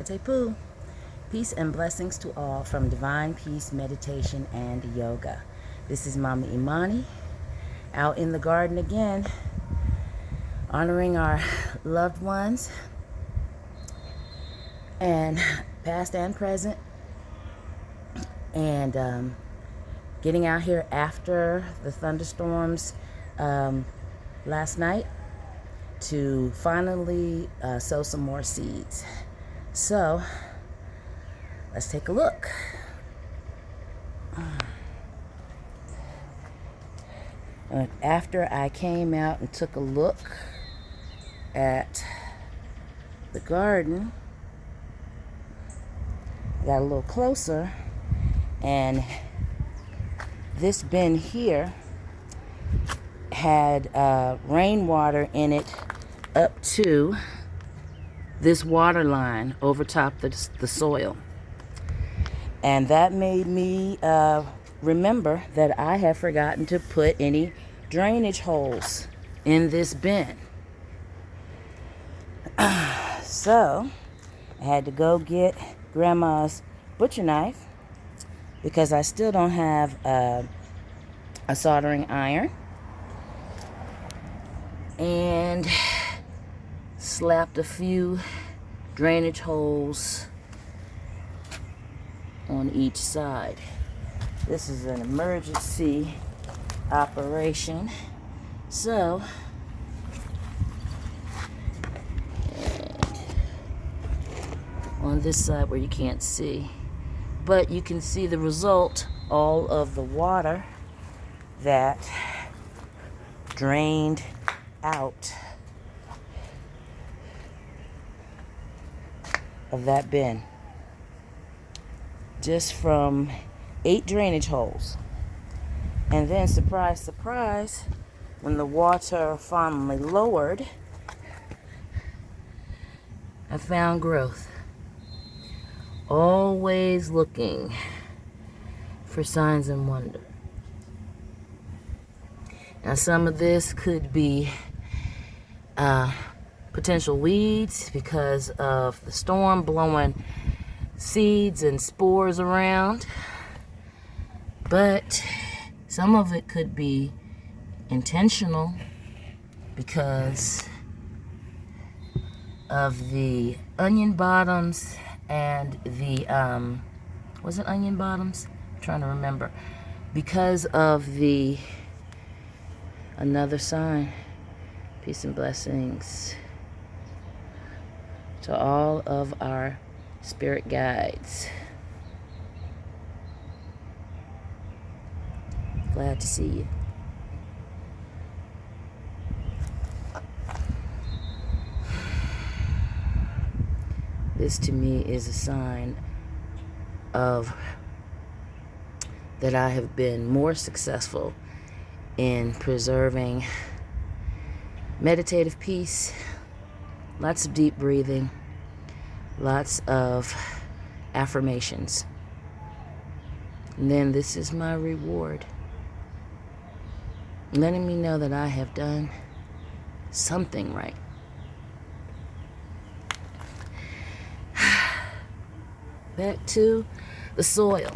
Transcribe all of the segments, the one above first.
Poo. Peace and blessings to all from Divine Peace Meditation and Yoga. This is Mama Imani, out in the garden again, honoring our loved ones, and past and present, and getting out here after the thunderstorms last night to finally sow some more seeds. So let's take a look. After I came out and took a look at the garden, got a little closer, and this bin here had rainwater in it up to this water line over top the soil. And that made me remember that I had forgotten to put any drainage holes in this bin. So I had to go get Grandma's butcher knife because I still don't have a soldering iron, and slapped a few drainage holes on each side. This is an emergency operation, so on this side where you can't see, but you can see the result, all of the water that drained out of that bin, just from 8 drainage holes. And then, surprise, surprise, when the water finally lowered, I found growth. Always looking for signs and wonder. Now, some of this could be potential weeds because of the storm blowing seeds and spores around, but some of it could be intentional because of the onion bottoms and the was it onion bottoms? I'm trying to remember. Because of the another sign. Peace and blessings to all of our spirit guides. Glad to see you. This to me is a sign of that I have been more successful in preserving meditative peace, lots of deep breathing, lots of affirmations. And then this is my reward, letting me know that I have done something right. Back to the soil.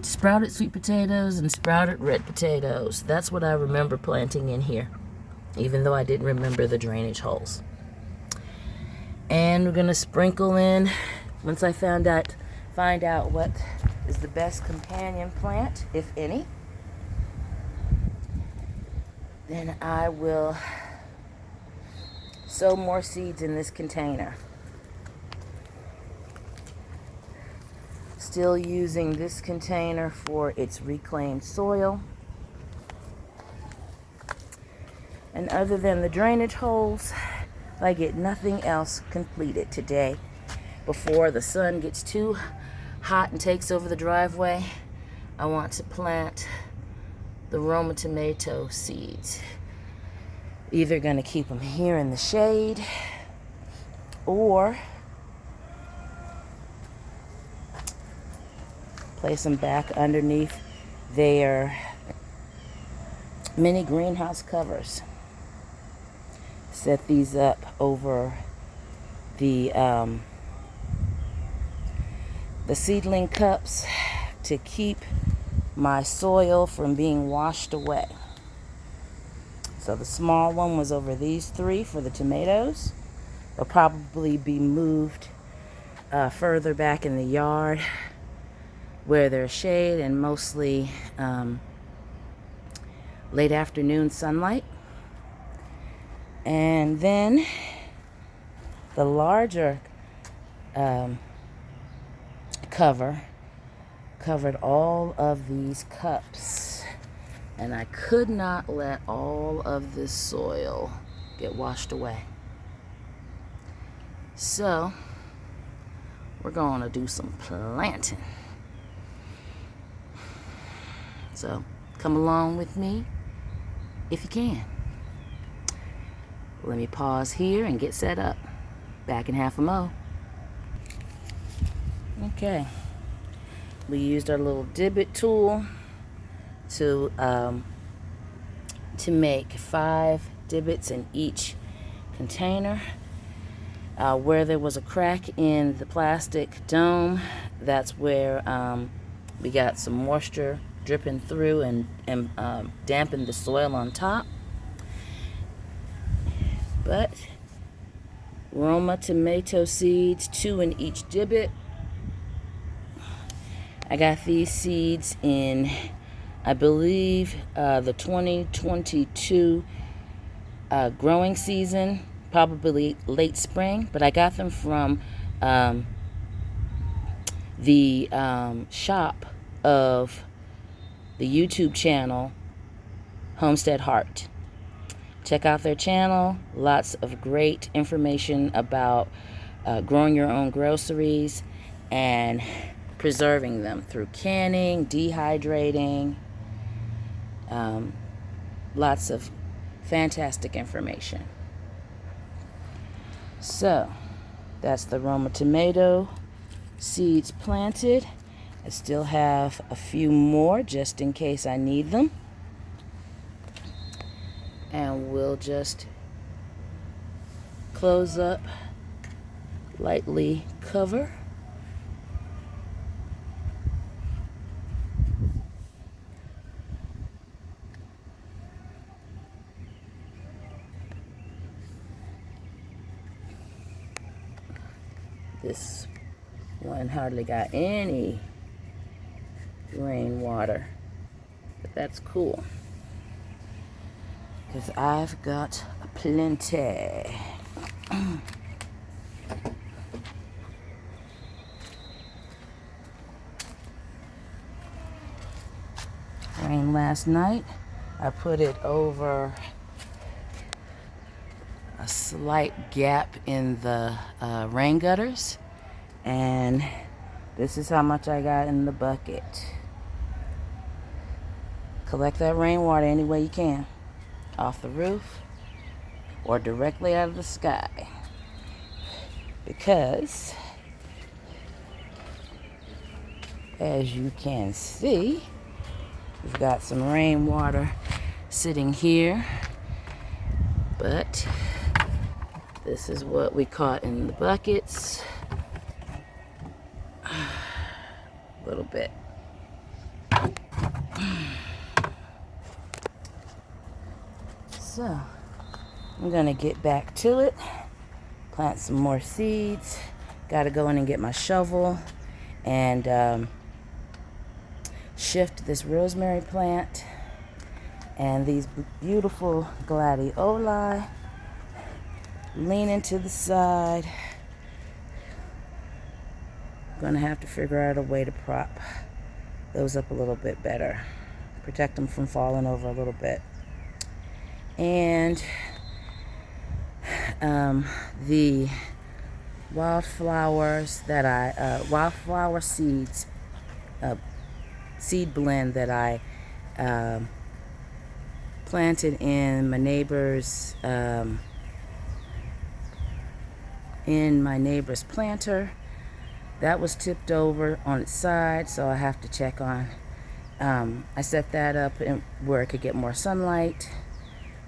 Sprouted sweet potatoes and sprouted red potatoes. That's what I remember planting in here, even though I didn't remember the drainage holes. And we're gonna sprinkle in, once I find out what is the best companion plant, if any, then I will sow more seeds in this container. Still using this container for its reclaimed soil. And other than the drainage holes, I get nothing else completed today before the sun gets too hot and takes over the driveway. I want to plant the Roma tomato seeds. Either going to keep them here in the shade, or place them back underneath their mini greenhouse covers. set these up over the seedling cups to keep my soil from being washed away. So the small one was over these three for the tomatoes. They'll probably be moved further back in the yard where there's shade and mostly late afternoon sunlight. And then the larger covered all of these cups, and I could not let all of this soil get washed away. So we're going to do some planting. So come along with me if you can. Let me pause here and get set up. Back in half a mo. Okay. We used our little divot tool to make 5 divots in each container. Where there was a crack in the plastic dome, that's where we got some moisture dripping through and dampened the soil on top. But Roma tomato seeds, 2 in each divot. I got these seeds in, I believe, the 2022 growing season, probably late spring, but I got them from the shop of the YouTube channel, Homestead Heart. Check out their channel. Lots of great information about growing your own groceries and preserving them through canning, dehydrating. Lots of fantastic information. So that's the Roma tomato seeds planted. I still have a few more just in case I need them. And we'll just close up, lightly cover. This one hardly got any rainwater, but that's cool, because I've got plenty. Rain last night. I put it over a slight gap in the rain gutters, and this is how much I got in the bucket. Collect that rainwater any way you can, off the roof or directly out of the sky, because as you can see, we've got some rainwater sitting here, but this is what we caught in the buckets. A little bit. So I'm gonna get back to it, plant some more seeds. Gotta go in and get my shovel and shift this rosemary plant and these beautiful gladioli. Lean into the side. Gonna have to figure out a way to prop those up a little bit better, protect them from falling over a little bit. And the wildflowers that wildflower seeds, seed blend that I planted in my neighbor's planter, that was tipped over on its side, so I have to check on. I set that up where it could get more sunlight.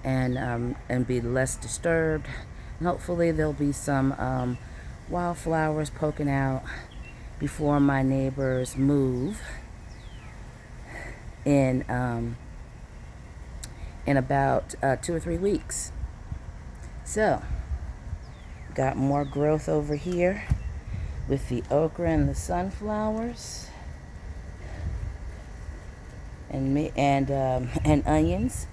and be less disturbed. And hopefully there'll be some wildflowers poking out before my neighbors move in about 2 or 3 weeks. So, got more growth over here with the okra and the sunflowers, and onions.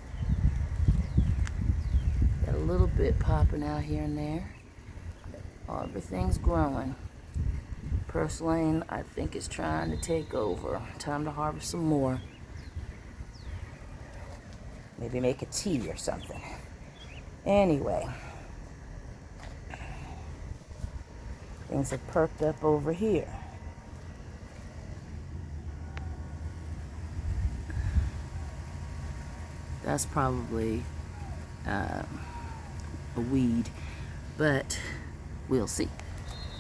Got a little bit popping out here and there. Everything's growing. Purslane, I think, is trying to take over. Time to harvest some more. Maybe make a tea or something. Anyway, things have perked up over here. That's probably a weed, but we'll see.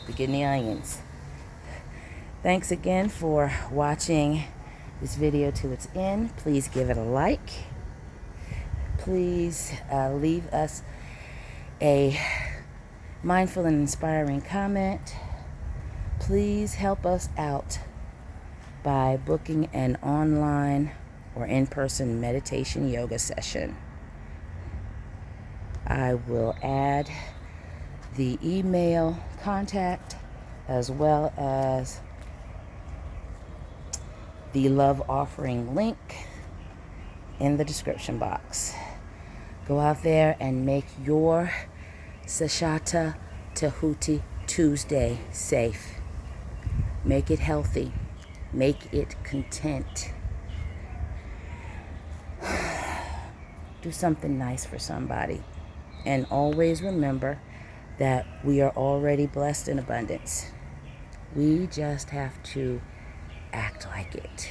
Begin the onions. Thanks again for watching this video to its end. Please give it a like. Please leave us a mindful and inspiring comment. Please help us out by booking an online or in-person meditation yoga session. I will add the email contact as well as the love offering link in the description box. Go out there and make your Sashata Tahuti Tuesday safe. Make it healthy. Make it content. Do something nice for somebody. And always remember that we are already blessed in abundance. We just have to act like it.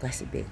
Blessed be.